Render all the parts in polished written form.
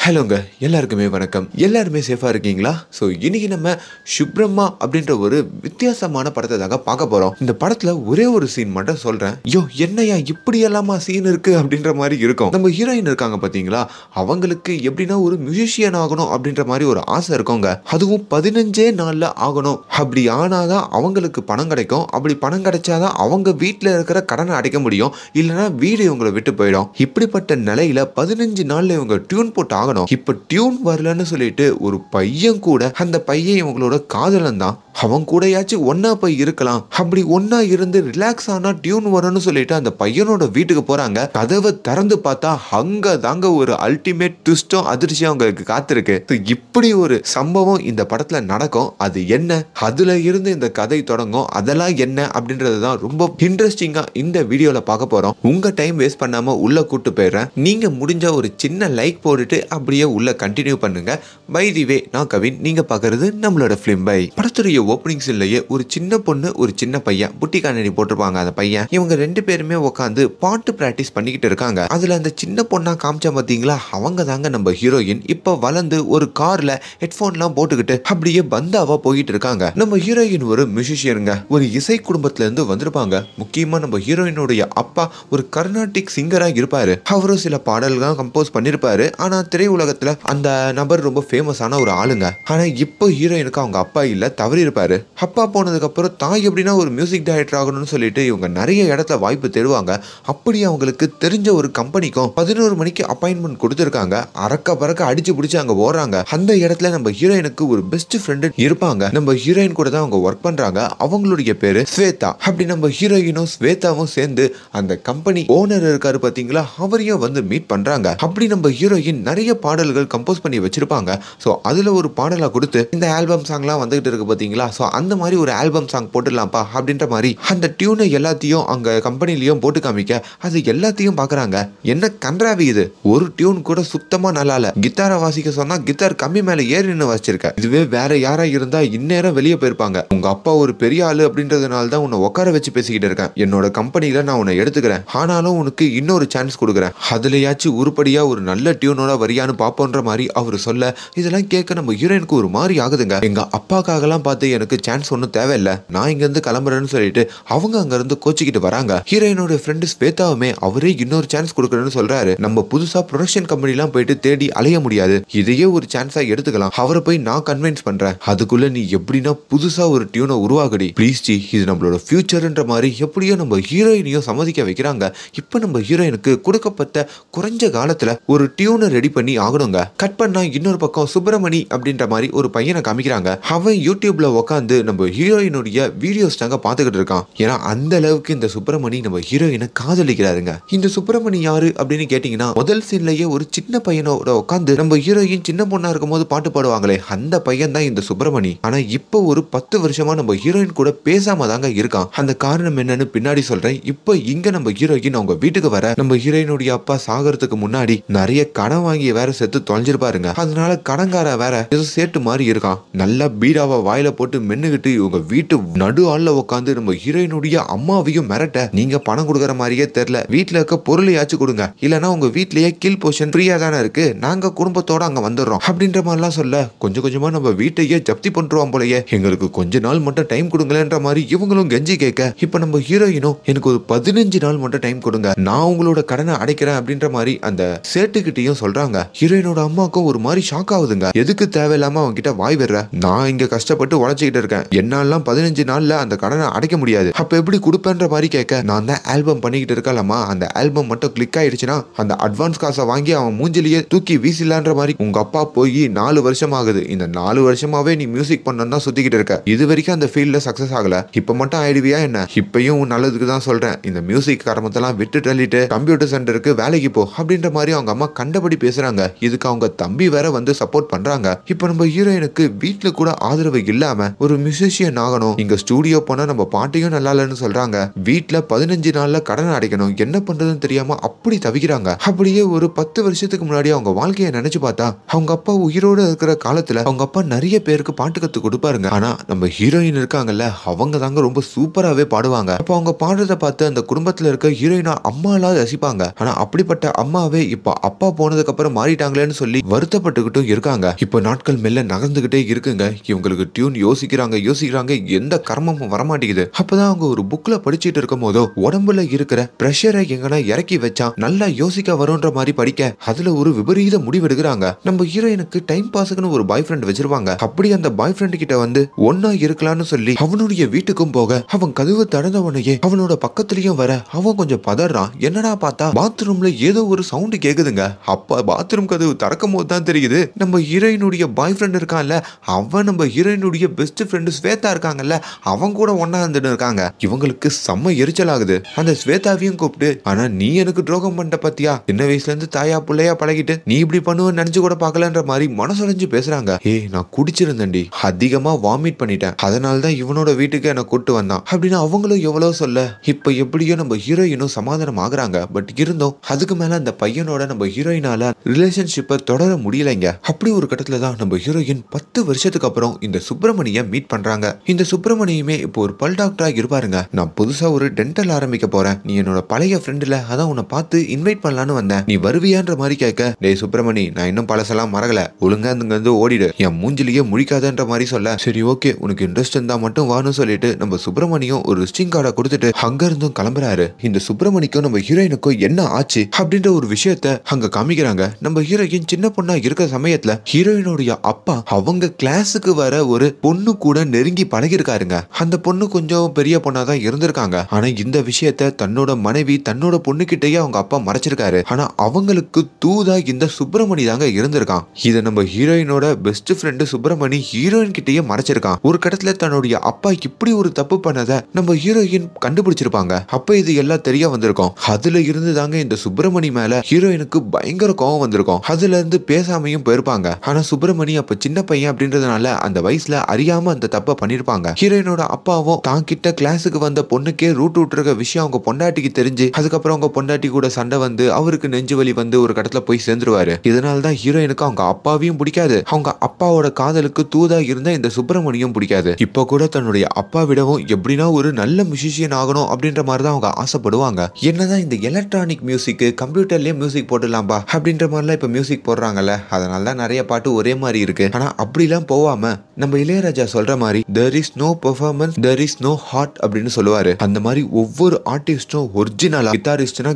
ஹலோங்க, எல்லாருக்குமே வணக்கம். எல்லாருமே சேஃபா இருக்கீங்களா? ஸோ இன்னைக்கு நம்ம சுப்ரம்மா அப்படின்ற ஒரு வித்தியாசமான படத்தை தாங்க பார்க்க போறோம். இந்த படத்துல ஒரே ஒரு சீன் மட்டும் சொல்றேன். ஐயோ என்னையா இப்படி எல்லாமா சீன் இருக்கு அப்படின்ற மாதிரி இருக்கும். நம்ம ஹீரோயின் இருக்காங்க பாத்தீங்களா, அவங்களுக்கு எப்படின்னா ஒரு மியூசிஷியன் ஆகணும் அப்படின்ற மாதிரி ஒரு ஆசை இருக்குங்க. அதுவும் 15 நாள்ல ஆகணும். அப்படி ஆனாதான் அவங்களுக்கு பணம் கிடைக்கும். அப்படி பணம் கிடைச்சாதான் அவங்க வீட்டுல இருக்கிற கடனை அடைக்க முடியும். இல்லைன்னா வீடு இவங்களை விட்டு போயிடும். இப்படிப்பட்ட நிலையில 15 நாள்ல இவங்க டியூன் போட்டு ஆகணும். இப்ப டியூன் வரலன்னு சொல்லிட்டு ஒரு பையன் கூட, அந்த பையன் இவங்களோட காதலன் தான், அவன் கூடயாச்சும் ஒன்னா போய் இருக்கலாம், அப்படி ஒன்னா இருந்து ரிலாக்ஸ் ஆனா டியூன் வரும்னு சொல்லிட்டு அந்த பையனோட வீட்டுக்கு போறாங்க. கதவை திறந்து பார்த்தா அங்க தாங்க ஒரு அல்டிமேட் ட்விஸ்டும் அதிர்ச்சியும் அவங்களுக்கு காத்திருக்கு. இப்படி ஒரு சம்பவம் இந்த படத்துல நடக்கும். அது என்ன, அதுல இருந்து இந்த கதை தொடங்கும், அதெல்லாம் என்ன அப்படின்றதுதான் ரொம்ப இன்ட்ரெஸ்டிங்கா இந்த வீடியோல பார்க்க போறோம். உங்க டைம் வேஸ்ட் பண்ணாம உள்ள கூட்டு போயிடுறேன். நீங்க முடிஞ்ச ஒரு சின்ன லைக் போட்டுட்டு அப்படியே உள்ள கண்டினியூ பண்ணுங்க. பை தி வே, நான் கவின், நீங்க பாக்குறது நம்மளோட ஃபிலிம் பை. படத்துடைய ஓப்பனிங் சீன்லயே ஒரு சின்ன பொண்ணு ஒரு சின்ன பையன், புட்டி கண்ணாடி போட்டிருப்பாங்க அந்த பையன், இவங்க ரெண்டு பேருமே உட்காந்து பாட்டு பிராக்டிஸ் பண்ணிக்கிட்டு இருக்காங்க. அதுல அந்த சின்ன பொண்ணா காமிச்சா பாத்தீங்களா, அவங்க தாங்க நம்ம ஹீரோயின். இப்ப வளர்ந்து ஒரு கார்ல ஹெட்போன்லாம் போட்டுக்கிட்டு அப்படியே பந்தாவா போயிட்டு இருக்காங்க. நம்ம ஹீரோயின் ஒரு மியூசிஷியனுங்க, ஒரு இசை குடும்பத்துல இருந்து வந்திருப்பாங்க. முக்கியமா நம்ம ஹீரோயினுடைய அப்பா ஒரு கர்நாடிக் சிங்கரா இருப்பாரு. அவரும் சில பாடல்கள் கம்போஸ் பண்ணிருப்பாரு. ஆனா திரையுலகத்துல அந்த நபர் ரொம்ப ஃபேமஸான ஒரு ஆளுங்க. ஆனா இப்போ ஹீரோயினுக்கு அவங்க அப்பா இல்ல, தவறி இருப்பாரு. அப்பா போனதுக்கு அப்புறம் தாய் எப்படின்னா ஒரு மியூசிக் டைரக்டர் ஆகணும்னு சொல்லிட்டு இவங்க நிறைய இடத்துல வாய்ப்பு தேடுவாங்க. அப்படி அவங்களுக்கு தெரிஞ்ச ஒரு கம்பெனிக்கும் 11 மணிக்கு அப்பாயின்மெண்ட் கொடுத்துருக்காங்க. அறக்க பறக்க அடிச்சு பிடிச்சு அங்க ஓடுறாங்க. அந்த இடத்துல நம்ம ஹீரோயினுக்கு ஒரு பெஸ்ட் ஃப்ரெண்டு இருப்பாங்க. நம்ம ஹீரோயின் கூட தான் அவங்க ஒர்க் பண்றாங்க. அவங்களுடைய பேரு ஸ்வேதா. அப்படி நம்ம ஹீரோயினும் ஸ்வேதாவும் சேர்ந்து அந்த கம்பெனி ஓனர் இருக்காரு பாத்தீங்களா, அவரையும் வந்து மீட் பண்றாங்க. அப்படி நம்ம ஹீரோயின் நிறைய பாடல்கள் கம்போஸ் பண்ணி வச்சிருப்பாங்க. ஸோ அதுல ஒரு பாடலா கொடுத்து இந்த ஆல்பம் சாங்லாம் வந்துகிட்டு இருக்கு பாத்தீங்களா, ஸோ அந்த மாதிரி ஒரு ஆல்பம் சாங் போட்டுடலாம்ப்பா அப்படின்ற மாதிரி அந்த டியூனை எல்லாத்தையும் அங்க கம்பெனிலையும் போட்டு காமிக்க அது எல்லாத்தையும் பாக்குறாங்க. என்ன கன்றாவி இது, ஒரு டியூன் கூட சுத்தமா நல்லா இல்ல. கிட்டாரை வாசிக்க சொன்னா கிட்டார் கம்மி மேல ஏறி நின்று வாசிச்சிருக்க. இதுவே வேற யாரா இருந்தா இந்நேரம் வெளியே போயிருப்பாங்க. உங்க அப்பா ஒரு பெரிய ஆளு அப்படின்றதுனால தான் உன்னை உட்கார வச்சு பேசிக்கிட்டு இருக்கேன். என்னோட கம்பெனில நான் உன்னை எடுத்துக்கிறேன். ஆனாலும் உனக்கு இன்னொரு சான்ஸ் கொடுக்குறேன். அதுலயாச்சும் உருப்படியா ஒரு நல்ல டியூனோட வரியான்னு பாப்போன்ற மாதிரி அவரு சொல்ல, இதெல்லாம் கேட்க நம்ம ஹீரோயினுக்கு ஒரு மாதிரி ஆகுதுங்க. எங்க அப்பாக்காகலாம் பார்த்து எனக்கு சான்ஸ் ஒன்றும் தேவையில்லை, நான் இங்க இருந்து கிளம்புறேன்னு சொல்லிட்டு அவங்க அங்க இருந்து கோச்சிக்கிட்டு வராங்க. ஹீரோயினோட ஃப்ரெண்டு ஸ்வேதாவுமே அவரே இன்னொரு சான்ஸ் கொடுக்குறேன்னு சொல்றாரு. நம்ம புதுசா ப்ரொடக்ஷன் கம்பெனிலாம் போயிட்டு தேடி அலைய முடியாது, இதையே ஒரு சான்ஸா எடுத்துக்கலாம், அவரை போய் நான் கன்வின்ஸ் பண்றேன். அதுக்குள்ள நீ எப்படின்னா புதுசா ஒரு டியூனை உருவாக்குடி ப்ளீஸ் ஜி, இது நம்மளோட ஃபியூச்சர்ன்ற மாதிரி எப்படியோ நம்ம ஹீரோயினையும் சம்மதிக்க வைக்கிறாங்க. இப்ப நம்ம ஹீரோயினுக்கு கொடுக்கப்பட்ட குறைஞ்ச காலத்துல ஒரு டியூனை ரெடி பண்ணி ஆகணுங்க. கட் பண்ணா இன்னொரு பக்கம் சுப்பிரமணி அப்படின்ற மாதிரி ஒரு பையனை காமிக்கிறாங்க. அவன் யூடியூப்ல உட்காந்து நம்ம ஹீரோயினுடைய வீடியோஸ் தாங்க பாத்துக்கிட்டு இருக்கான். ஏன்னா அந்த அளவுக்கு இந்த சுப்பிரமணி நம்ம ஹீரோயினை காதலிக்கிறாருங்க. இந்த சுப்பிரமணி யாரு அப்படின்னு கேட்டீங்கன்னா, முதல் சீன்லயே ஒரு சின்ன பையனோட உட்காந்து நம்ம ஹீரோயின் சின்ன பொண்ணா இருக்கும் போது பாட்டு பாடுவாங்களே, அந்த பையன் தான் இந்த சுப்பிரமணி. ஆனா இப்போ ஒரு 10 வருஷமா நம்ம ஹீரோயின் கூட பேசாம தாங்க இருக்கான். அந்த காரணம் என்னன்னு பின்னாடி சொல்றேன். இப்போ இங்க நம்ம ஹீரோயின் அவங்க வீட்டுக்கு வர, நம்ம ஹீரோயினுடைய அப்பா சாகறதுக்கு முன்னாடி நிறைய கடன் வாங்கி வேற செத்து தொலைஞ்சிருப்பாருங்க. அதனால கடன்கார வேற ஏதோ சேட்டு மாதிரி இருக்கான். நல்லா பீடாவா வாயில போட்டு மென்னுகிட்டு இவங்க வீட்டு நடு ஆள்ல உட்காந்து நம்ம ஹீரோயினுடைய அம்மாவையும் மிரட்ட, நீங்க பணம் கொடுக்கற மாதிரியே தெரியல, வீட்டுல இருக்க பொருளையாச்சும் கொடுங்க, இல்லனா உங்க வீட்லயே கீழ் போர்ஷன் ஃப்ரீயா தானே இருக்கு, நாங்க குடும்பத்தோட அங்க வந்துடுறோம் அப்படின்ற மாதிரிலாம் சொல்ல, கொஞ்சம் கொஞ்சமா நம்ம வீட்டையே ஜப்தி பண்றோம் போலயே, எங்களுக்கு கொஞ்ச நாள் மட்டும் டைம் கொடுங்களேன்ற மாதிரி இவங்களும் கெஞ்சி கேட்க, இப்ப நம்ம ஹீரோயினும் எனக்கு ஒரு 15 நாள் மட்டும் டைம் கொடுங்க, நான் உங்களோட கடனை அடைக்கிறேன் அப்படின்ற மாதிரி அந்த சேட்டுக்கிட்டையும் சொல்றாங்க. ஹீரோயினோட அம்மாக்கும் ஒரு மாதிரி ஷாக் ஆகுதுங்க. எதுக்கு தேவையில்லாம அவங்க கிட்ட வாய் விடுற, நான் இங்க கஷ்டப்பட்டு உழைச்சிக்கிட்டு இருக்கேன், என்னாலாம் 15 நாள்ல அந்த கடனை அடைக்க முடியாது, அப்ப எப்படி கொடுப்பேன்ற மாதிரி கேட்க, நான் தான் ஆல்பம் பண்ணிக்கிட்டு இருக்கலாமா, அந்த ஆல்பம் மட்டும் கிளிக் ஆயிடுச்சுன்னா அந்த அட்வான்ஸ் காசை வாங்கி அவன் மூஞ்சிலேயே தூக்கி வீசிலான்ற மாதிரி, உங்க அப்பா போய் 4 வருஷம் ஆகுது, இந்த 4 வருஷமாவே நீ மியூசிக் பண்ணணும் தான் சுத்திக்கிட்டு இருக்க, இது வரைக்கும் அந்த ஃபீல்ட்ல சக்சஸ் ஆகல, இப்ப மட்டும் ஆயிடுவியா என்ன, இப்பயும் நல்லதுக்கு தான் சொல்றேன், இந்த மியூசிக் காரணத்தெல்லாம் விட்டு தள்ளிட்டு கம்ப்யூட்டர் சென்டருக்கு வேலைக்கு போ அப்படின்ற மாதிரி அவங்க அம்மா கண்டபடி பேசுறாங்க. இதுக்கு அவங்க தம்பி வேற வந்து சப்போர்ட் பண்றாங்க. இப்போ நம்ம ஹீரோயினுக்கு வீட்டுல கூட ஆதரவு இல்லாம ஒரு மியூசிஷியன் ஆகணும், இங்க ஸ்டூடியோ போனா நம்ம பாட்டையும் நல்லா இல்லைன்னு சொல்றாங்க, வீட்டுல 15 நாள்ல கடன் அடைக்கணும், என்ன பண்றதுன்னு தெரியாம அப்படி தவிக்கிறாங்க. அப்படியே ஒரு 10 வருஷத்துக்கு முன்னாடி அவங்க வாழ்க்கையை நினைச்சு பார்த்தா, அவங்க அப்பா உயிரோட இருக்கிற காலத்துல அவங்க அப்பா நிறைய பேருக்கு பாட்டு கத்து கொடுப்பாருங்க. ஆனா நம்ம ஹீரோயின் இருக்காங்கல்ல, அவங்க தாங்க ரொம்ப சூப்பராகவே பாடுவாங்க. அப்போ அவங்க பாடுறதை பார்த்து அந்த குடும்பத்துல இருக்க ஹீரோயினா அம்மாலாம் ரசிப்பாங்க. ஆனா அப்படிப்பட்ட அம்மாவே இப்போ அப்பா போனதுக்கு அப்புறம் மாறி மாறிட்டாங்களேன்னு சொல்லி வருத்தப்பட்டுக்கிட்டும் இருக்காங்க. இப்போ நாட்கள் மெல்ல நகர்ந்துகிட்டே இருக்குங்க. இவங்களுக்கு டியூன் யோசிக்கிறாங்க எந்த கர்மமும் வரமாட்டேங்குது. அப்பதான் அவங்க ஒரு புக்ல படிச்சுட்டு இருக்கும் போதோ உடம்புல இருக்கிற பிரஷரை எங்கன்னா இறக்கி வச்சா நல்லா யோசிக்க வரும்ன்ற மாதிரி படிக்க அதுல ஒரு விபரீத முடிவெடுக்கிறாங்க. நம்ம ஹீரோயினுக்கு டைம் பாஸுக்குன்னு ஒரு பாய் ஃப்ரெண்ட் வச்சிருவாங்க. அப்படி அந்த பாய் ஃப்ரெண்ட் கிட்ட வந்து ஒன்னா இருக்கலாம்னு சொல்லி அவனுடைய வீட்டுக்கும் போக அவன் கதவு திறந்தவனையே அவனோட பக்கத்துலயும் வர அவன் கொஞ்சம் பதறான். என்னடா பார்த்தா பாத்ரூம்ல ஏதோ ஒரு சவுண்ட் கேக்குதுங்க. அப்ப பாத்ரூம் கதவு திறக்கும் போது தான் தெரியுது நம்ம ஹீரோயினுடைய பாய் ஃப்ரெண்ட் இருக்கான்ல, அவன் நம்ம ஹீரோயினுடைய பெஸ்ட் ஃப்ரெண்டு ஸ்வேதா இருக்காங்கல்ல, அவங்க கூட ஒன்னா இருந்துட்டு இருக்காங்க. இவங்களுக்கு செம்ம எரிச்சல் ஆகுது. அந்த ஸ்வேதாவையும் கூப்பிட்டு, ஆனா நீ எனக்கு துரோகம் பண்ணிட்ட பத்தியா, சின்ன வயசுல இருந்து தாயா பிள்ளையா பழகிட்டு நீ இப்படி பண்ணுவேன்னு நினைச்சு கூட பார்க்கலன்ற மாதிரி மனசுடைஞ்சு பேசுறாங்க. நான் குடிச்சிருந்தேன்டி, அதிகமா வாமிட் பண்ணிட்டேன், அதனாலதான் இவனோட வீட்டுக்கு என்ன கூட்டு வந்தான் அப்படின்னு அவங்களும் எவ்வளவு சொல்ல இப்ப எப்படியோ நம்ம ஹீரோயினும் சமாதானம் ஆகுறாங்க. பட் இருந்தோம் அதுக்கு மேல அந்த பையனோட நம்ம ஹீரோயினால ரிலேஷன்ஷிப்பை தொடர முடியலைங்க. அப்படி ஒரு கட்டத்துல தான் நம்ம ஹீரோயின் 10 வருஷத்துக்கு அப்புறம் இந்த சுப்பிரமணிய மீட் பண்றாங்க. இந்த சுப்பிரமணியமே இப்போ ஒரு பல் டாக்டரா இருப்பாருங்க. நான் புதுசா ஒரு டென்டல் ஆரம்பிக்க போறேன், நீ என்னோட பழைய ஃப்ரெண்டுல, அதான் உன்னை பார்த்து இன்வைட் பண்ணலான்னு வந்தேன், நீ வருவியான்ற மாதிரி கேட்க, டேய் சுப்பிரமணி, நான் இன்னும் பழசெல்லாம் மறக்கல, ஒழுங்கா இங்க வந்து ஓடிடு, என் மூஞ்சிலேயே முழிக்காதன்ற மாதிரி சொல்ல, சரி ஓகே உனக்கு இன்ட்ரெஸ்ட் இருந்தா மட்டும் வான்னு சொல்லிட்டு நம்ம சுப்பிரமணியம் ஒரு விசிட்டிங் கார்டை கொடுத்துட்டு அங்க இருந்தும் கிளம்புறாரு. இந்த சுப்பிரமணிக்கும் நம்ம ஹீரோயினுக்கும் என்ன ஆச்சு அப்படின்ற ஒரு விஷயத்த அங்க காமிக்கிறாங்க. நம்ம ஹீரோயின் சின்ன பொண்ணா இருக்க சமயத்துல ஹீரோயினுடைய அப்பா அவங்க கிளாஸுக்கு வர ஒரு பொண்ணு கூட நெருங்கி பழகிருக்காருங்க. அந்த பொண்ணு கொஞ்சம் பெரிய பொண்ணா தான் இருந்திருக்காங்க. ஆனா இந்த விஷயத்த தன்னோட மனைவி தன்னோட பொண்ணு கிட்டயே அவங்க அப்பா மறைச்சிருக்காரு. ஆனா அவங்களுக்கு தூதா இந்த சுப்பிரமணி தாங்க இருந்திருக்கான். இத நம்ம ஹீரோயினோட பெஸ்ட் ஃப்ரெண்டு சுப்பிரமணி ஹீரோயின் கிட்டயே மறைச்சிருக்கான். ஒரு கட்டத்துல தன்னுடைய அப்பா இப்படி ஒரு தப்பு பண்ணத நம்ம ஹீரோயின் கண்டுபிடிச்சிருப்பாங்க. அப்ப இது எல்லாம் தெரிய வந்திருக்கும். அதுல இருந்து தாங்க இந்த சுப்பிரமணி மேல ஹீரோயினுக்கு பயங்கர கோவம் வந்திருக்கும். அதுல இருந்து பேசாமையும் போயிருப்பாங்க. ஆனா சுப்பிரமணி அப்ப சின்ன பையன் அப்படின்றதுனால அந்த வயசுல அறியாம அந்த தப்ப பண்ணிருப்பாங்க. ஹீரோயினோட அப்பாவும் தான் கிட்ட கிளாஸுக்கு வந்த பொண்ணுக்கே ரூட் விட்டுருக்க விஷயம் அவங்க பொண்டாட்டிக்கு தெரிஞ்சு அதுக்கப்புறம் அவங்க பொண்டாட்டி கூட சண்டை வந்து அவருக்கு நெஞ்சு வலி வந்து ஒரு கடத்துல போய் சேர்ந்துருவாரு. இதனாலதான் ஹீரோயினுக்கு அவங்க அப்பாவையும் பிடிக்காது, அவங்க அப்பாவோட காதலுக்கு தூதா இருந்த இந்த சுப்பிரமணியும் பிடிக்காது. இப்ப கூட தன்னுடைய அப்பா விடவும் எப்படின்னா ஒரு நல்ல மியூசிஷியன் ஆகணும் அப்படின்ற மாதிரி தான் அவங்க ஆசைப்படுவாங்க. என்னதான் இந்த எலக்ட்ரானிக் மியூசிக் கம்ப்யூட்டர்லயே மியூசிக் போட்டுடலாம்பா அப்படின்ற மாதிரிலாம் இப்ப மியூசிக் போடுறாங்கல்ல, அதனால தான் நிறைய பாட்டு ஒரே மாதிரி இருக்கு. ஆனா அப்படிலாம் போவாம நம்ம இளையராஜா சொல்ற மாதிரி there is no performance, there is no heart அப்படின்னு சொல்லுவாரு. அந்த மாதிரி ஒவ்வொரு ஆர்டிஸ்டும் ஒரிஜினலா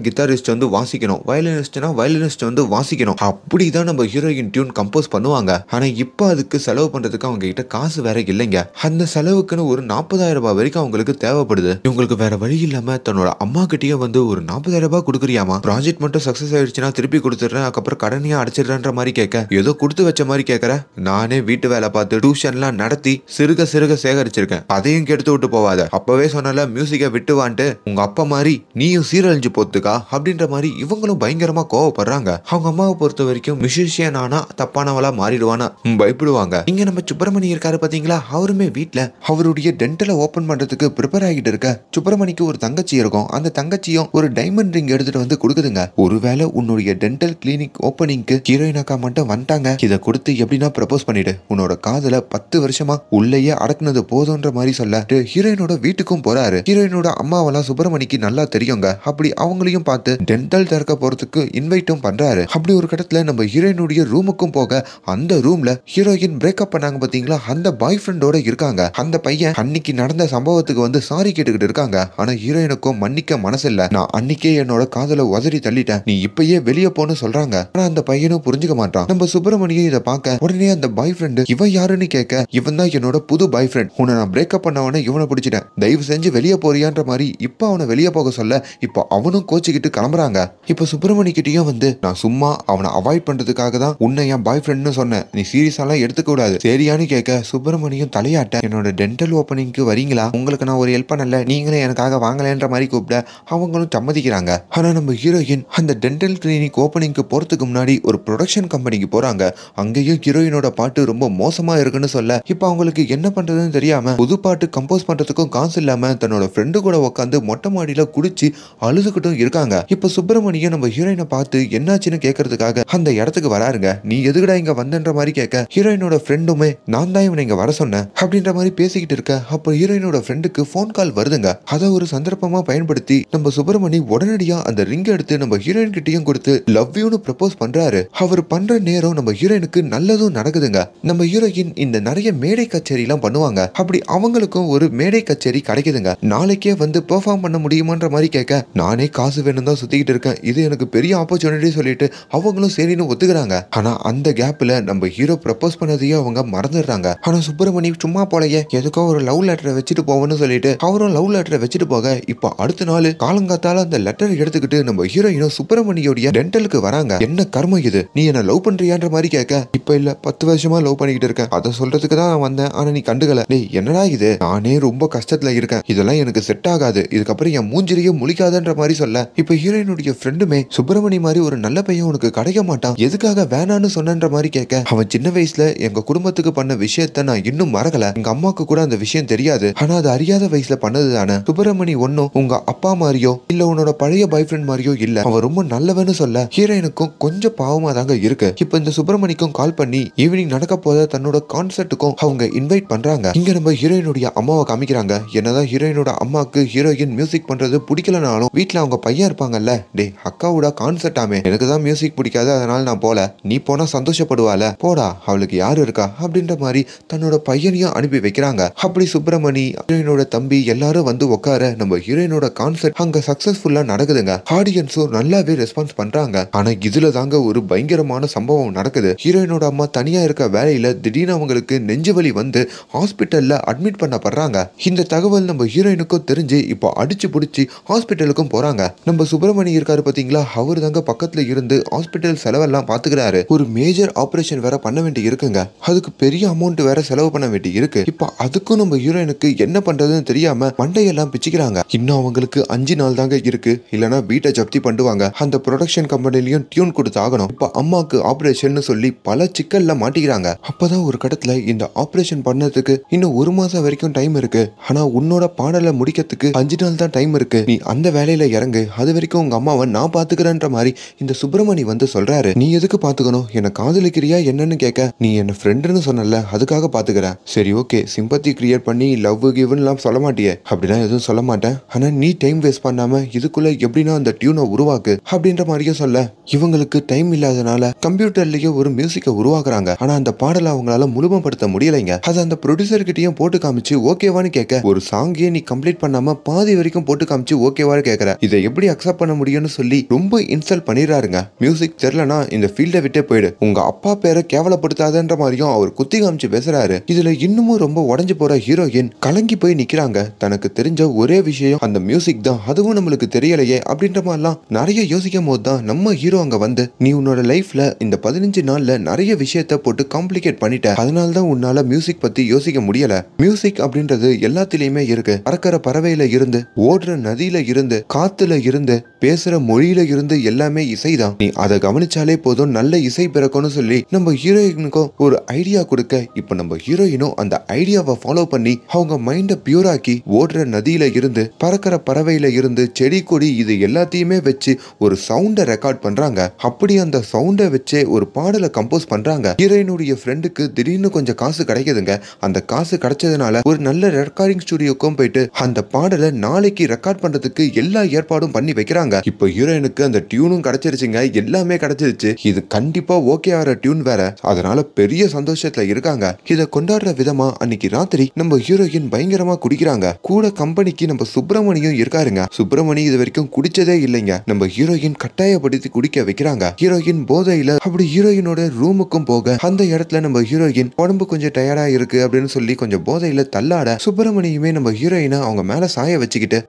கிட்டாரிஸ்ட் வந்து வாசிக்கணும், வயலினிஸ்ட் வந்து வாசிக்கணும். அப்படிதான் நம்ம ஹீரோயின் டியூன் கம்போஸ் பண்ணுவாங்க. ஆனா இப்ப அதுக்கு செலவு பண்றதுக்கு அவங்க கிட்ட காசு வேற இல்லைங்க. அந்த செலவுக்குன்னு ஒரு 40,000 ரூபாய் வரைக்கும் அவங்களுக்கு தேவைப்படுது. இவங்களுக்கு வேற வழி இல்லாம தன்னோட அம்மா கிட்டயே வந்து ஒரு 40,000 ரூபாய் கொடுக்குறியாமா, ப்ராஜெக்ட் மட்டும் சக்சஸ் ஆயிடுச்சுன்னா திருப்பி கொடுத்துடுறேன், அதுக்கப்புறம் கடனையா அடைச்சிடுறேன்ற மாதிரி கேட்க, ஏதோ கொடுத்து வச்ச மாதிரி கேட்கற, நானே வீட்டு வேலை பார்த்து டியூஷன்லாம் நடத்தி சிறுக சேகரிச்சிருக்கேன், அதையும் கெடுத்து விட்டு போவாத, அப்பவே சொன்னல மியூசிக்கை விட்டு வான்ட்டு உங்க அப்பா மாதிரி நீயும் சீரழிஞ்சு போத்துக்கா அப்படின்ற மாதிரி இவங்களும் பயங்கரமா கோவப்படுறாங்க. அவங்க அம்மாவை பொறுத்த வரைக்கும் மியூசிஷியன் ஆனா தப்பானவளா மாறிடுவானா பயப்படுவாங்க. இங்க நம்ம சுப்பிரமணி இருக்காரு பாத்தீங்களா, அவருமே வீட்டுல அவருடைய டென்டலை ஓபன் பண்றதுக்கு ப்ரிப்பேர் ஆகிட்டு இருக்க. சுப்பிரமணிக்கு ஒரு தங்கச்சி இருக்கும், அந்த தங்கச்சியும் ஒரு டைமண்ட் ரிங் எடுத்துட்டு வந்து கொடுக்குதுங்க. ஒருவேளை உன்னுடைய டென்டல் கிளினிக் ஓபனிங்க்கு ஹீரோயின் அக்கா மட்டும் வந்துட்டாங்க, இதை கொடுத்து எப்படின்னா ப்ரப்போஸ் பண்ணிடு, உன்னோட காதல 10 வருஷமா உள்ளேயே அடக்குனது போதும்ன்ற மாதிரி சொல்ல ஹீரோயினோட வீட்டுக்கும் போறாரு. ஹீரோயினோட அம்மாவெல்லாம் சுப்பிரமணிக்கு நல்லா தெரியுங்க. அப்படி அவங்களையும் பார்த்து டென்டல் திறக்க போறதுக்கு இன்வைட்டும் பண்றாரு. அப்படி ஒரு கட்டத்துல நம்ம ஹீரோயினுடைய ரூமுக்கும் போக அந்த ரூம்ல ஹீரோயின் பிரேக்கப் பண்ணாங்க பாத்தீங்களா, அந்த பாய் ஃப்ரெண்டோட இருக்காங்க. அந்த பையன் அன்னைக்கு நடந்த சம்பவத்துக்கு வந்து சாரி கேட்டுக்கிட்டு இருக்காங்க. ஆனா ஹீரோயினுக்கும் மன்னிக்க மனசு இல்ல, நான் அன்னைக்கே என்னோட காதல உதறி தள்ளிட்டேன், நீ இப்பயே வெளியே போன்னு சொல்றாங்க. ஆனா அந்த பையனும் புரிஞ்சுக்க மாட்டான். நம்ம சுப்பிரமணியும் இதை பார்க்க உடனே அந்த பாய் ஃப்ரெண்டு இவன் யாருன்னு கேட்க, இவன் தான் என்னோட புது பாய் ஃப்ரெண்ட், உன்னை நான் பிரேக்கப் பண்ணவனே இவனை பிடிச்சிட்டேன், தயவு செஞ்சு வெளியே போறியான்ற மாதிரி இப்ப அவனை வெளியே போக சொல்ல இப்போ அவனும் கோச்சிக்கிட்டு கிளம்புறாங்க. இப்ப சுப்பிரமணி கிட்டயும் வந்து நான் சும்மா அவனை அவாய்ட் பண்றதுக்காக தான் உன்னை என் பாய் ஃப்ரெண்ட்னு சொன்னேன், நீ சீரியஸாலாம் எடுத்துக்க கூடாது சரியான்னு கேட்க, சுப்பிரமணியும் தலையாட்ட என்னோட டென்டல் ஓபனிங்க்கு வரீங்களா, உங்களுக்கு நான் ஒரு ஹெல்ப் பண்ணல, நீங்களே எனக்காக வாங்கலன்ற மாதிரி கூப்பிட அவங்களும் சம்மதிக்கிறாங்க. ஆனா நம்ம ஹீரோயின் அந்த டென்டல் கிளினிக் ஓபனிங்க்கு போறதுக்கு முன்னாடி ஒரு ப்ரொடக்ஷன் கம்பெனிக்கு போறாங்க. அங்கேயும் ஹீரோயினோட பாட்டு ரொம்ப மோசமா இருக்குன்னு சொல்ல இப்ப அவங்களுக்கு என்ன பண்றதுன்னு தெரியாம புது பாட்டு கம்போஸ் பண்றதுக்கும் காசு இல்லாம தன்னோட ஃப்ரெண்டு கூட உட்காந்து மொட்டை மாடியில குடிச்சு அழுதுகிட்டும் இருக்காங்க. இப்ப சுப்பிரமணியம் நம்ம ஹீரோயினை பார்த்து என்னாச்சுன்னு கேட்கறதுக்காக அந்த இடத்துக்கு வராருங்க. நீ எதுக்குடா இங்க வந்தன்ற மாதிரி கேட்க ஹீரோயினோட ஃப்ரெண்டுமே நான் தான் இவனை இங்க வர சொன்னேன் அப்படின்ற மாதிரி பேசிக்கிட்டு இருக்க அப்ப ஹீரோயினோட ஃப்ரெண்டுக்கு போன் கால் வருதுங்க. அதை ஒரு சந்தர்ப்பமா பயன்படுத்தி நம்ம சுப்பிரமணி உடனடியா அந்த ரிங் எடுத்து நம்ம ஹீரோயின் கிட்டையும் கொடுத்து லவ் யூன்னு ப்ரப்போஸ் பண்றாரு. அவர் பண்ற நேரம் நம்ம ஹீரோயினுக்கு நல்லதும் நடக்குதுங்க. நம்ம ஹீரோயின் இந்த நிறைய மேடை கச்சேரி எல்லாம் பண்ணுவாங்க. அப்படி அவங்களுக்கும் ஒரு மேடை கச்சேரி கிடைக்குதுங்க. நாளைக்கே வந்து பெர்ஃபார்ம் பண்ண முடியுமான்ற மாதிரி கேட்க நானே காசு வேணும் தான் சுத்திக்கிட்டு இருக்கேன், இது எனக்கு பெரிய ஆப்பர்ச்சுனிட்டி சொல்லிட்டு அவங்களும் சரின்னு ஒத்துக்கிறாங்க. ஆனா அந்த கேப்ல நம்ம ஹீரோ ப்ரப்போஸ் பண்ணதையே அவங்க மறந்துடுறாங்க. ஆனா சுப்பிரமணி சும்மா போலயே எதுக்கோ ஒரு லவ் லெட்டரை வச்சுட்டு போவோம்னு சொல்லிட்டு அவரும் லவ் லெட்டரை வச்சுட்டு போக இப்போ அடுத்த நாள் காலங்காத்தால அந்த லெட்டர் எடுத்துக்கிட்டு நம்ம ஹீரோயினும் சுப்பிரமணியோடைய டென்டலுக்கு வராங்க. என்ன கர்மம் இது, நீ என்ன லவ் பண்றியான்ற மாதிரி கேட்க இப்ப இல்ல 10 வருஷமா லவ் பண்ணிக்கிட்டு இருக்கேன், அதை சொல்றதுக்கு தான் நான் வந்தேன், ஆனா நீ கண்டுக்கல. டேய் என்னடா இது, நானே ரொம்ப கஷ்டத்துல இருக்கேன், இதெல்லாம் எனக்கு செட் ஆகாது, இதுக்கப்புறம் என் மூஞ்சிரியே முழிக்காதன்ற மாதிரி சொல்ல இப்ப ஹீரோயினுடைய ஃப்ரெண்டுமே சுப்பிரமணி மாதிரி ஒரு நல்ல பையன் உனக்கு கிடைக்க மாட்டான், எதுக்காக வேணான்னு சொன்னன்ற மாதிரி கேட்க அவன் சின்ன வயசுல எங்க குடும்பத்துக்கு பண்ண விஷயத்த நான் இன்னும் மறக்கல, எங்க அம்மாக்கு கூட அந்த விஷயம் தெரியாது, ஆனா அது அறியாத வயசுல பண்ணது தானே, சுப்பிரமணி ஒன்னும் உங்க அப்பா மாதிரியோ இல்ல உன்னோட பழைய பாய் ஃப்ரெண்ட் மாதிரியோ இல்ல, அவன் ரொம்ப நல்லவன்னு சொல்ல ஹீரோயினுக்கும் கொஞ்சம் பாவமா தாங்க இருக்கு. இப்ப இந்த சுப்பிரமணிக்கும் கால் பண்ணி ஈவினிங் நடக்க போத தன்னோட கான்சர்ட்டுக்கும் அவங்க இன்வைட் பண்றாங்க. இங்க நம்ம ஹீரோயினுடைய அம்மாவை காமிக்கிறாங்க. என்னதான் ஹீரோயினோட அம்மாக்கு ஹீரோயின் மியூசிக் பண்றது பிடிக்கலனாலும் வீட்டுல அவங்க பையன் இருப்பாங்கல்ல, டே அக்காவோட கான்சர்ட் ஆமே, எனக்கு தான் மியூசிக் பிடிக்காது அதனால நான் போல, நீ போனா சந்தோஷப்படுவால, போடா அவளுக்கு யாரு இருக்கா அப்படின்ற மாதிரி தன்னோட பையனையும் அனுப்பி வைக்கிறாங்க. அப்படி சுப்பிரமணி ஹீரோயினோட தம்பி எல்லாரும் வந்து உட்கார நம்ம ஹீரோயினோட கான்சர்ட் அங்க சக்சஸ்ஃபுல்லா நடக்குதுங்க. ஆடியன்ஸும் நல்லாவே ரெஸ்பான்ஸ் பண்றாங்க. ஆனா இதுல தாங்க ஒரு பயங்கரமான சம்பவம் நடக்குது. ஹீரோயினோட அம்மா தனியா இருக்க வேலையில திடீர்னு அவங்களுக்கு நெஞ்சு வலி வந்து ஹாஸ்பிட்டல்ல அட்மிட் பண்ணப்படுறாங்க. இந்த தகவல் நம்ம ஹீரோயினுக்கும் தெரிஞ்சு இப்போ அடிச்சு பிடிச்சி ஹாஸ்பிட்டலுக்கும் போறாங்க. நம்ம சுப்பிரமணி இருக்காரு பாத்தீங்களா, அவரு தாங்க பக்கத்துல இருந்து ஹாஸ்பிட்டல் செலவெல்லாம் பாத்துக்கிறாரு. ஒரு மேஜர் ஆபரேஷன் வேற பண்ண வேண்டி இருக்குங்க, அதுக்கு பெரிய அமௌண்ட் வேற செலவு பண்ண வேண்டி இருக்கு. இப்போ அதுக்கும் நம்ம ஹீரோயினுக்கு என்ன பண்றதுன்னு தெரியாம மண்டையெல்லாம் பிச்சுக்கிறாங்க. இன்னும் அவங்களுக்கு 5 நாள் தாங்க இருக்கு, இல்லனா வீட்டை ஜப்தி பண்ணுவாங்க, அந்த ப்ரொடக்ஷன் கம்பெனிலையும் டியூன் கொடுத்து ஆகணும். இப்ப அம்மாக்கு ஆபரேஷன் சொல்லி பல சிக்கல்ல மாட்டிக்கிறாங்க. அப்பதான் ஒரு கடத்துல இந்த ஆபரேஷன் பண்ணதுக்கு இன்னும் 1 மாசம் வரைக்கும் டைம் இருக்கு, ஆனா உன்னோட பாடலை முடிக்கிறதுக்கு 5 நாள் தான் டைம் இருக்கு, நீ அந்த வேலையில இறங்கு, அது வரைக்கும் உங்க அம்மாவை நான் பாத்துக்கிறேன்ற மாதிரி இந்த சுப்பிரமணி வந்து சொல்றாரு. நீ எதுக்கு பாத்துக்கணும், என்ன காதலிக்கிறியா என்னன்னு கேட்க நீ என்ன ஃப்ரெண்டுன்னு சொன்னல அதுக்காக பாத்துக்கிறேன். சரி ஓகே, சிம்பத்தி கிரியேட் பண்ணி லவ் கிவ்லாம் சொல்ல மாட்டியே, அப்படின்னா எதுவும் சொல்ல மாட்டேன், ஆனா நீ டைம் வேஸ்ட் பண்ணாம இதுக்குள்ள எப்படின்னா அந்த டியூனை உருவாக்கு அப்படின்ற மாதிரியே சொல்ல இவங்களுக்கு டைம் இல்லாதனால கம்ப்யூட்டர்லயே ஒரு மியூசிக்கை உருவாக்குறாங்க. ஆனா அந்த பாடலை அவங்களால முழுமைப்படுத்த முடியலைங்க. அது அந்த ப்ரொடியூசர் கிட்டயும் போட்டு காமிச்சு ஓகேவான்னு கேட்க ஒரு சாங்கே நீ கம்ப்ளீட் பண்ணாம பாதி வரைக்கும் போட்டு காமிச்சு ஓகேவான்னு கேட்கற, இதை எப்படி அக்செப்ட் பண்ண முடியும்னு சொல்லி ரொம்ப இன்சல்ட் பண்ணிடுறாருங்க. மியூசிக் தெரியலனா இந்த ஃபீல்டை விட்டே போயிடு, உங்க அப்பா பேரை கேவலப்படுத்தாதன்ற மாதிரியும் அவர் குத்தி காமிச்சு பேசுறாரு. இதுல இன்னமும் ரொம்ப உடஞ்சு போற ஹீரோயின் கலங்கி போய் நிக்கிறாங்க. தனக்கு தெரிஞ்ச ஒரே விஷயம் அந்த மியூசிக் தான், அதுவும் நம்மளுக்கு தெரியலையே அப்படின்ற மாதிரிலாம் நிறைய யோசிக்கும் போது தான் நம்ம ஹீரோ அங்க வந்து நீ உன்னோட லைஃப்ல இந்த 15 நாள்ல நிறைய விஷயத்த போட்டு காம்ப்ளிகேட் பண்ணிட்ட, அதனால தான் உன்னால மியூசிக் பத்தி யோசிக்க முடியல. மியூசிக் அப்படின்றது எல்லாத்திலயுமே இருக்கு, பறக்கிற பறவையில இருந்து ஓடுற நதியில இருந்து காத்துல இருந்து பேசுற மொழியில இருந்து எல்லாமே இசைதான், நீ அதை கவனிச்சாலே போதும் நல்ல இசை பிறக்கும்னு சொல்லி நம்ம ஹீரோயினுக்கும் ஒரு ஐடியா கொடுக்க இப்ப நம்ம ஹீரோயினும் அந்த ஐடியாவை ஃபாலோ பண்ணி அவங்க மைண்ட பியூராக்கி ஓடுற நதியில இருந்து பறக்கிற பறவையில இருந்து செடி கொடி இது எல்லாத்தையுமே வச்சு ஒரு சவுண்டை ரெக்கார்ட் பண்றாங்க. அப்படி அந்த சவுண்டை வச்சே ஒரு பாடலை கம்போஸ் பண்றாங்க. ஹீரோயினுடைய ஃப்ரெண்டுக்கு திடீர்னு கொஞ்சம் காசு கிடைக்குதுங்க. அந்த காசு கிடைச்சதுனால ஒரு நல்ல ரெக்கார்டிங் ஸ்டுடியோக்கும் போயிட்டு அந்த பாடலை நாளைக்கு ரெக்கார்ட் பண்றதுக்கு எல்லா ஏற்பாடும் பண்ணி வைக்கிறாங்க. இப்போ ஹீரோயினுக்கு அந்த டியூனும் கிடைச்சிருச்சுங்க, எல்லாமே கிடைச்சிருச்சு. இது கண்டிப்பா ஓகே ஆகிற டியூன் வேற, அதனால பெரிய சந்தோஷத்துல இருக்காங்க. இதை கொண்டாடுற விதமா அன்னைக்கு ராத்திரி நம்ம ஹீரோயின் பயங்கரமா குடிக்கிறாங்க. கூட கம்பெனிக்கு நம்ம சுப்பிரமணியும் இருக்காருங்க. சுப்பிரமணி இது வரைக்கும் குடிச்சதே இல்லைங்க. நம்ம ஹீரோயின் கட்டாயப்படுத்தி குடிக்க வைக்கிறாங்க. ஹீரோயின் போதையில அப்படி ஹீரோயினோட ரூமுக்கும் போக அந்த இடத்துல நம்ம ஹீரோயின் உடம்பு கொஞ்சம் டயர்டா இருக்கு அப்படின்னு சொல்லி கொஞ்சம் போதையில தள்ளாட சுப்பிரமணியுமே நம்ம ஹீரோயினை அவங்க மேல சாய வச்சுக்கிட்டு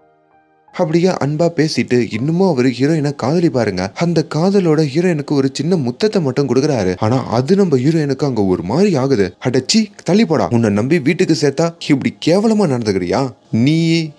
அப்படியே அன்பா பேசிட்டு இன்னமும் அவரு ஹீரோயினை காதலி பாருங்க. அந்த காதலோட ஹீரோயினுக்கு ஒரு சின்ன முத்தத்தை மட்டும் கொடுக்குறாரு. ஆனா அது நம்ம ஹீரோயினுக்கு அங்க ஒரு மாதிரி ஆகுது. அடச்சி தள்ளி போடா, உன்னை நம்பி வீட்டுக்கு சேர்த்தா இப்படி கேவலமா நடந்துக்கிறியா? நீ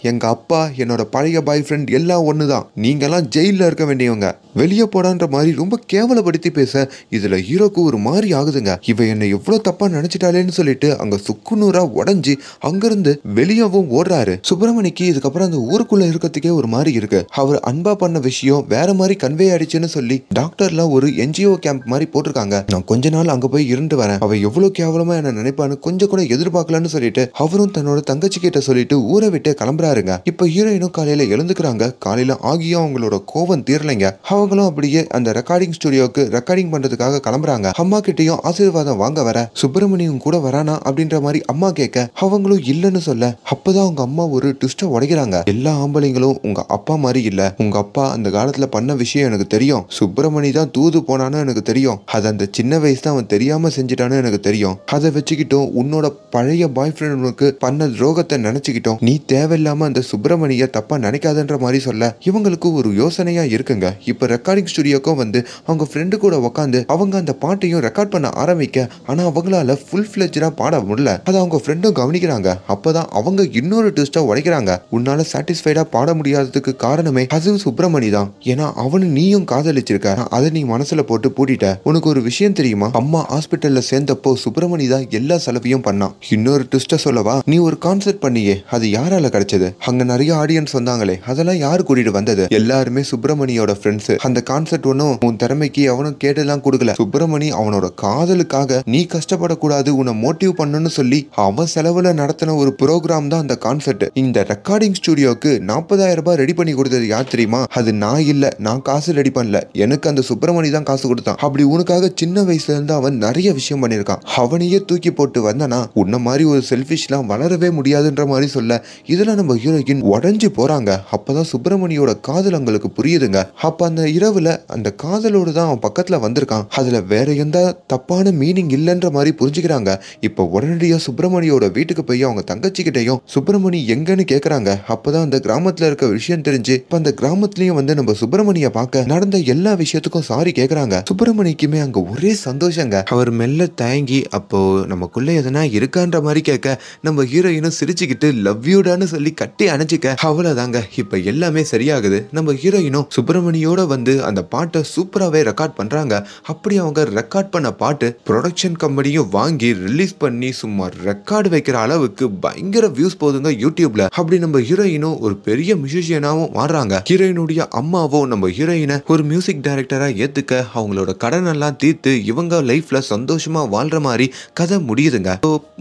எங்க அப்பா என்னோட பழைய பாய் ஃப்ரெண்ட் எல்லாம் ஒண்ணுதான். நீங்க எல்லாம் ஜெயில இருக்க வேண்டியவங்க, வெளியே போடான்ற மாதிரி ரொம்ப கேவலப்படுத்தி பேச இதுல ஹீரோக்கு ஒரு மாதிரி ஆகுதுங்க. இவ என்ன எவ்வளவு தப்பா நினைச்சிட்டாலேன்னு சொல்லிட்டு அங்க சுக்குநூறா உடஞ்சி அங்கிருந்து வெளியவும் ஓடுறாரு. சுப்பிரமணிக்கு இதுக்கப்புறம் அந்த ஊருக்குள்ள இருக்கிறதுக்கே ஒரு மாதிரி இருக்கு. அவர் அன்பா பண்ண விஷயம் வேற மாதிரி கன்வே ஆயிடுச்சுன்னு சொல்லி டாக்டர்லாம் ஒரு என்ஜிஓ கேம்ப் மாதிரி போட்டிருக்காங்க. நான் கொஞ்ச நாள் அங்க போய் இருந்து வரேன், அவ எவ்வளவு கேவலமா என்ன நினைப்பான்னு கொஞ்சம் கூட எதிர்பார்க்கலன்னு சொல்லிட்டு அவரும் தன்னோட தங்கச்சி கிட்ட சொல்லிட்டு ஊரை விட்டு கிளம்புறாருங்க. இப்ப ஹீரோயினும் காலையில எழுந்துக்கிறாங்க. காலையில ஆகியும் அவங்களோட கோவம் தீரலைங்க. அவங்களும் அப்படியே அந்த ரெக்கார்டிங் ஸ்டுடியோக்கு ரெக்கார்டிங் பண்றதுக்காக கிளம்புறாங்க. அம்மா கிட்டையும் ஆசீர்வாதம் வாங்க வர சுப்பிரமணியும் கூட வரானா அப்படின்ற மாதிரி அம்மா கேட்க அவங்களும் இல்லன்னு சொல்ல அப்பதான் அவங்க அம்மா ஒரு ட்விஸ்ட உடைக்கிறாங்க. எல்லா ஆம்பளைங்களும் உங்க அப்பா மாதிரி இல்ல, உங்க அப்பா அந்த காலத்துல பண்ண விஷயம் எனக்கு தெரியும். சுப்பிரமணி தான் தூது போனான்னு எனக்கு தெரியும். அது அந்த சின்ன வயசு தான் அவன் தெரியாம செஞ்சுட்டான்னு எனக்கு தெரியும். அதை வச்சுக்கிட்டோம் உன்னோட பழைய பாய் ஃப்ரெண்டுக்கு பண்ண துரோகத்தை நினைச்சுக்கிட்டோம் நீ தேவையில்லாம அந்த சுப்பிரமணிய தப்பா நினைக்காதன்ற மாதிரி சொல்ல இவங்களுக்கு ஒரு யோசனையா இருக்குங்க. இப்ப ரெக்கார்டிங் ஸ்டுடியோக்கும் வந்து அவங்க ஃப்ரெண்டு கூட உட்காந்து அவங்க அந்த பாட்டையும் ரெக்கார்ட் பண்ண ஆரம்பிக்க ஆனா அவங்களால ஃபுல் ஃபிளெஜ்டா பாட முடியல. அதை அவங்க ஃப்ரெண்டும் கவனிக்கிறாங்க. அப்பதான் அவங்க இன்னொரு ட்விஸ்டா உடைக்கிறாங்க. உன்னால சாட்டிஸ்ஃபைடா பாட முடியாததுக்கு காரணமே அது சுப்பிரமணி தான். ஏன்னா அவனு நீயும் காதலிச்சிருக்க, அதை நீ மனசுல போட்டு பூட்டிட்ட. உனக்கு ஒரு விஷயம் தெரியுமா, அம்மா ஹாஸ்பிட்டல்ல சேர்ந்தப்போ சுப்பிரமணி தான் எல்லா செலவையும் பண்ணான். இன்னொரு ட்விஸ்ட சொல்லவா, நீ ஒரு கான்சர்ட் பண்ணியே அது யாரால கிடைச்சது? அங்க நிறைய ஆடியன்ஸ் வந்தாங்களே அதெல்லாம் யாரு கூட்டிட்டு வந்தது? எல்லாருமே சுப்பிரமணியோட ஃப்ரெண்ட்ஸ். அந்த கான்சர்ட் ஒன்னும் உன் திறமைக்கு அவனும் கேட்டுலாம் கொடுக்கல. சுப்பிரமணி அவனோட காதலுக்காக நீ கஷ்டப்படக்கூடாது உன்னை மோட்டிவ் பண்ணுன்னு சொல்லி அவன் செலவுல நடத்தின ஒரு ப்ரோக்ராம் தான் அந்த கான்சர்ட். இந்த ரெக்கார்டிங் ஸ்டுடியோக்கு 40,000 ரூபாய் ரெடி பண்ணி கொடுத்தது யார் தெரியுமா? அது நான் இல்ல, நான் காசு ரெடி பண்ணல, எனக்கு அந்த சுப்பிரமணி தான் காசு கொடுத்தான். அப்படி உனக்காக சின்ன வயசுல இருந்து அவன் நிறைய விஷயம் பண்ணிருக்கான். அவனையே தூக்கி போட்டு வந்தனா உன்ன மாதிரி ஒரு செல்ஃபிஷ்லாம் வளரவே முடியாதுன்ற மாதிரி சொல்ல இதுல நம்ம ஹீரோயின் உடஞ்சு போறாங்க. அப்பதான் சுப்பிரமணியோட காதல் அவங்களுக்கு புரியுதுங்க. அப்ப அந்த இரவுல அந்த காதலோடு தான் அவன் பக்கத்துல வந்திருக்கான். அதுல வேற எந்த தப்பான மீனிங் இல்லைன்ற மாதிரி புரிஞ்சுக்கிறாங்க. இப்ப உடனடியா சுப்பிரமணியோட வீட்டுக்கு போய் அவங்க தங்கச்சி கிட்டையும் சுப்பிரமணி எங்கன்னு கேக்குறாங்க. அப்பதான் அந்த கிராமத்துல இருக்க விஷயம் தெரிஞ்சு இப்ப அந்த கிராமத்திலயும் வந்து நம்ம சுப்பிரமணிய பார்க்க நடந்த எல்லா விஷயத்துக்கும் சாரி கேக்குறாங்க. சுப்பிரமணிக்குமே அங்க ஒரே சந்தோஷங்க. அவர் மெல்ல தயங்கி அப்போ நமக்குள்ள எதனா இருக்கான்ற மாதிரி கேட்க நம்ம ஹீரோயினும் சிரிச்சுக்கிட்டு லவ் யூடான்னு சொல்லி கட்டி அணைச்சிக்க அவ்வளவுதாங்க. இப்ப எல்லாமே சரியாகுது. நம்ம ஹீரோயினும் சுப்பிரமணியோட வந்து அந்த பாட்டை சூப்பராகவே ரெக்கார்ட் பண்றாங்க. அப்படி அவங்க ரெக்கார்ட் பண்ண பாட்டு ப்ரொடக்ஷன் கம்பெனியும் வாங்கி ரிலீஸ் பண்ணி சும்மா ரெக்கார்டு வைக்கிற அளவுக்கு பயங்கர வியூஸ் போதுங்க யூடியூப்ல. அப்படி நம்ம ஹீரோயினும் ஒரு பெரிய மியூசிஷியனாவும் மாறுறாங்க. ஹீரோயினுடைய அம்மாவும் நம்ம ஹீரோயினை ஒரு மியூசிக் டைரக்டரா ஏத்துக்க அவங்களோட கடன் எல்லாம் தீர்த்து இவங்க லைஃப்ல சந்தோஷமா வாழ்ற மாதிரி கதை முடியுதுங்க.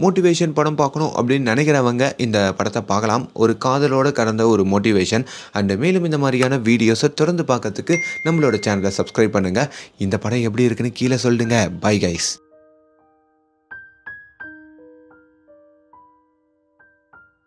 மோட்டிவேஷன் படம் பார்க்கணும் அப்படின்னு நினைக்கிறவங்க இந்த படத்தை பார்க்கலாம். ஒரு காதலோட கடந்த ஒரு மோட்டிவேஷன். அண்ட் மேலும் இந்த மாதிரியான வீடியோஸை தொடர்ந்து பார்க்கறதுக்கு நம்மளோட சேனலை சப்ஸ்கிரைப் பண்ணுங்க. இந்த படம் எப்படி இருக்குன்னு கீழே சொல்லுங்க. Bye guys.